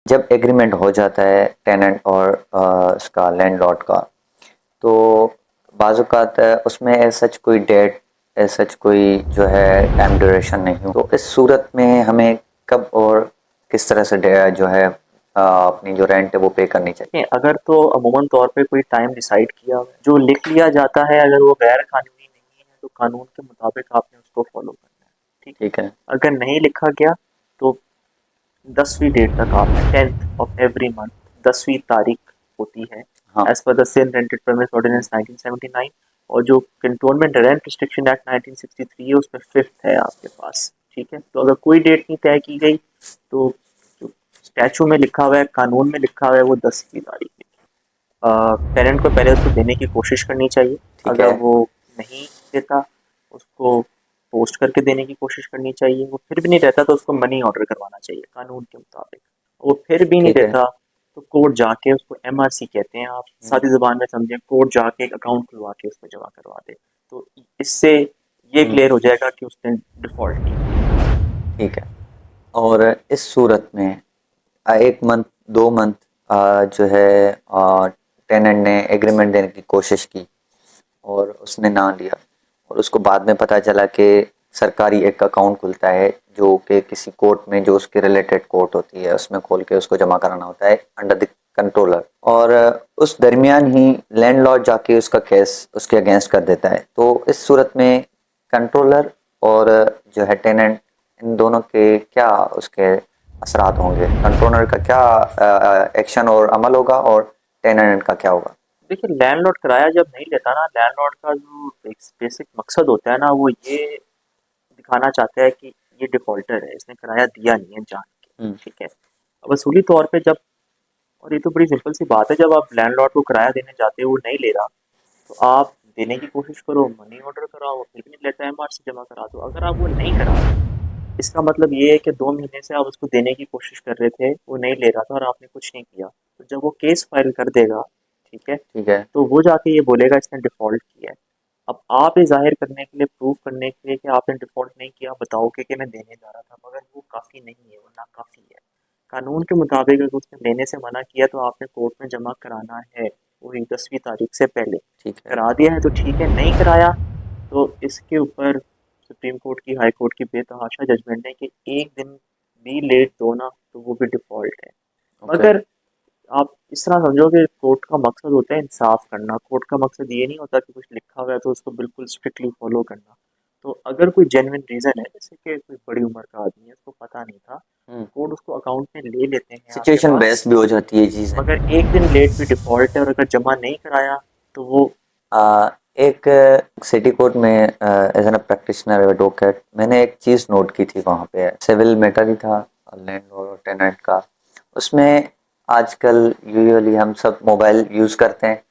जब एग्रीमेंट हो जाता है टेनेंट और उसका लैंडलॉर्ड का, तो बाज़-औक़ात उसमें एज़ सच कोई डेट, एज़ सच कोई जो है टाइम ड्यूरेशन नहीं हो, तो इस सूरत में हमें कब और किस तरह से जो है अपनी जो रेंट है वो पे करनी चाहिए? अगर तो अमूमन तौर पे कोई टाइम डिसाइड किया हुआ है, जो लिख लिया जाता है, अगर वो गैर कानूनी नहीं है तो कानून के मुताबिक आपने उसको फॉलो करना है। ठीक है। ठीक है। अगर नहीं लिखा गया तो 10वीं डेट तक आपने 10th ऑफ एवरी मंथ 10वीं तारीख होती है हाँ। As per the same rented premise ordinance 1979। और जो कंटोनमेंट रेंट रिस्ट्रिक्शन एक्ट 1963 है उसमें 5th है आपके पास। ठीक है। तो अगर कोई डेट नहीं तय की गई तो जो स्टैचू में लिखा हुआ है, कानून में लिखा हुआ है, वो 10वीं तारीख है। पेरेंट को पहले उसको देने की कोशिश करनी चाहिए। ठीक अगर है। वो नहीं देता उसको पोस्ट करके देने की कोशिश करनी चाहिए। वो फिर भी नहीं रहता तो उसको मनी ऑर्डर करवाना चाहिए कानून के मुताबिक। वो फिर भी नहीं ठीक है। देता तो कोर्ट जाके, उसको एमआरसी कहते हैं, आप हुँ। सादी जुबान में समझें, कोर्ट जाके एक अकाउंट खुलवा के उसमें जमा करवा दे। तो इससे ये हुँ। क्लियर हो जाएगा कि उसने डिफॉल्ट नहीं किया। ठीक है। और इस सूरत में 1 मंथ, 2 मंथ जो है टेनेंट ने एग्रीमेंट देने की कोशिश की और उसने ना लिया, और उसको बाद में पता चला कि सरकारी एक अकाउंट खुलता है जो कि किसी कोर्ट में, जो उसके रिलेटेड कोर्ट होती है, उसमें खोल के उसको जमा कराना होता है अंडर द कंट्रोलर, और उस दरमियान ही लैंडलॉर्ड जाके उसका केस उसके अगेंस्ट कर देता है। तो इस सूरत में कंट्रोलर और जो है टेनेंट, इन दोनों के क्या उसके असरात होंगे? कंट्रोलर का क्या एक्शन और अमल होगा, और टेनेंट का क्या होगा? देखिए, लैंडलॉर्ड किराया जब नहीं लेता ना, लैंडलॉर्ड का जो एक बेसिक मकसद होता है ना, वो ये दिखाना चाहता है कि ये डिफॉल्टर है, इसने किराया दिया नहीं है जान के। हुँ। ठीक है। अब वसूली तौर पे जब, और ये तो बड़ी सिंपल सी बात है, जब आप लैंडलॉर्ड को किराया देने जाते हो, वो नहीं ले रहा, तो आप देने की कोशिश करो, मनी ऑर्डर कराओ, फिर भी नहीं लेता है, एमआरसी जमा करा दो। अगर आप वो नहीं करा रहे, इसका मतलब ये है कि 2 महीने से आप उसको देने की कोशिश कर रहे थे, वो नहीं ले रहा था और आपने कुछ नहीं किया। तो जब वो केस फाइल कर देगा, ठीक है, ठीक है। तो वो जाके ये बोलेगा इसने डिफॉल्ट किया है। अब आप ये जाहिर करने के लिए, प्रूफ करने के लिए कि आपने डिफॉल्ट नहीं किया, बताओगे कि मैं देने जा रहा था, मगर वो काफ़ी नहीं है, वो नाकाफ़ी है। कानून के मुताबिक अगर उसने लेने से मना किया तो आपने कोर्ट में जमा कराना है, वही 10वीं तारीख से पहले। ठीक है। करा दिया है तो ठीक है, नहीं कराया तो इसके ऊपर सुप्रीम कोर्ट की, हाई कोर्ट की बेतहाशा जजमेंट है कि एक दिन भी लेट दो ना तो वो भी डिफॉल्ट है। ओके। मगर आप इस तरह समझो कि कोर्ट का मकसद होता है इंसाफ करना। कोर्ट का मकसद ये नहीं होता कि कुछ लिखा हुआ है तो उसको बिल्कुल स्ट्रिक्टली फॉलो करना। तो अगर कोई जेन्युइन रीजन है, जैसे कि कोई बड़ी उम्र का आदमी है, उसको पता नहीं था, हुँ। कोर्ट उसको अकाउंट में ले लेते हैं आपके सिचुएशन पास, बेस्ड भी हो जाती है ये चीज़ें। मगर एक दिन लेट भी डिफॉल्ट है, और अगर जमा नहीं कराया तो वो अ, एक सिटी कोर्ट में एज़ एन प्रैक्टिशनर एडवोकेट, मैंने एक चीज़ नोट की थी वहाँ पे, सिविल मैटर ही था लैंडलॉर्ड और टेनेंट का। उसमें आजकल यूजुअली हम सब मोबाइल यूज़ करते हैं,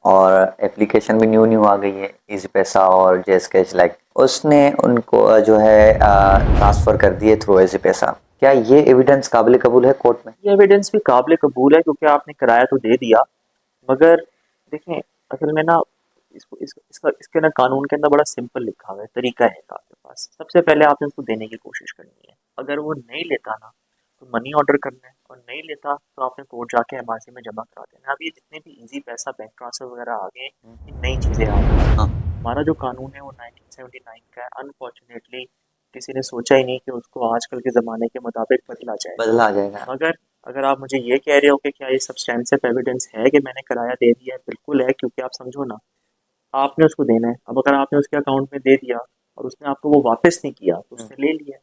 और एप्लीकेशन भी न्यू न्यू आ गई है, इजी पैसा और जेस्केच लाइक। उसने उनको जो है ट्रांसफ़र कर दिए थ्रू इजी पैसा। क्या ये एविडेंस काबिल कबूल है कोर्ट में? ये एविडेंस भी काबिल कबूल है क्योंकि आपने किराया तो दे दिया। मगर देखें, असल में ना, इसके ना कानून के अंदर बड़ा सिंपल लिखा हुआ है, तरीका है आपके पास। सबसे पहले आपने उसको देने की कोशिश करनी है। अगर वो नहीं लेता ना तो मनी ऑर्डर करना है, और नहीं लेता तो आपने कोर्ट जाके एमआरसी में जमा करा देना। अब ये जितने भी इजी पैसा, बैंक ट्रांसफर वगैरह आ गए, ये नई चीज़ें आ गई हैं। हाँ। हमारा जो कानून है वो 1979 का है। अनफॉर्चुनेटली किसी ने सोचा ही नहीं कि उसको आजकल के ज़माने के मुताबिक बदला जाए। बदला आ जाएगा। मगर अगर आप मुझे ये कह रहे हो कि क्या ये सब्सटेंसिव एविडेंस है कि मैंने किराया दे दिया है, बिल्कुल है। क्योंकि आप समझो ना, आपने उसको देना है। अब अगर आपने उसके अकाउंट में दे दिया और उसने आपको वो वापस नहीं किया तो हुँ। उसने ले लिया।